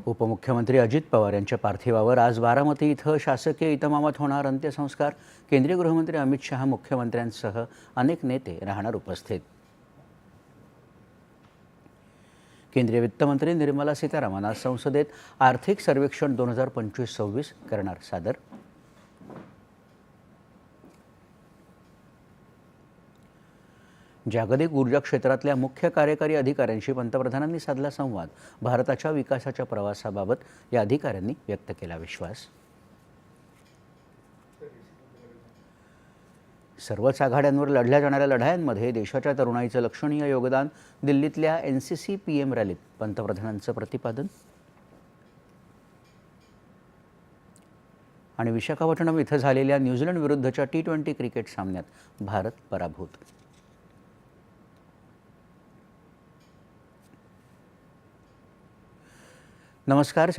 उपमुख्यमंत्री अजित पवार यांच्या पार्थिवावर आज बारामती इथं शासकीय इतमामात होणार अंत्यसंस्कार। केंद्रीय गृहमंत्री अमित शहा, मुख्यमंत्र्यांसह अनेक नेते राहणार उपस्थित। केंद्रीय वित्तमंत्री निर्मला सीतारामन आज संसदेत आर्थिक सर्वेक्षण 2025-26 करणार सादर। जागतिक ऊर्जा क्षेत्रातल्या मुख्य कार्यकारी अधिकाऱ्यांशी पंतप्रधानांनी साधला संवाद। भारताच्या विकासाच्या प्रवासाबाबत या अधिकाऱ्यांनी व्यक्त केला विश्वास। सर्वच आघाड्यांवर लढल्या जाणाऱ्या लढायांमध्ये देशाच्या तरुणाईचं लक्षणीय योगदान। दिल्लीतल्या NCC PM रॅलीत पंतप्रधानांचं प्रतिपादन। आणि विशाखापट्टणम इथं झालेल्या न्यूझीलंड विरुद्धच्या T20 क्रिकेट सामन्यात भारत पराभूत। नमस्कार।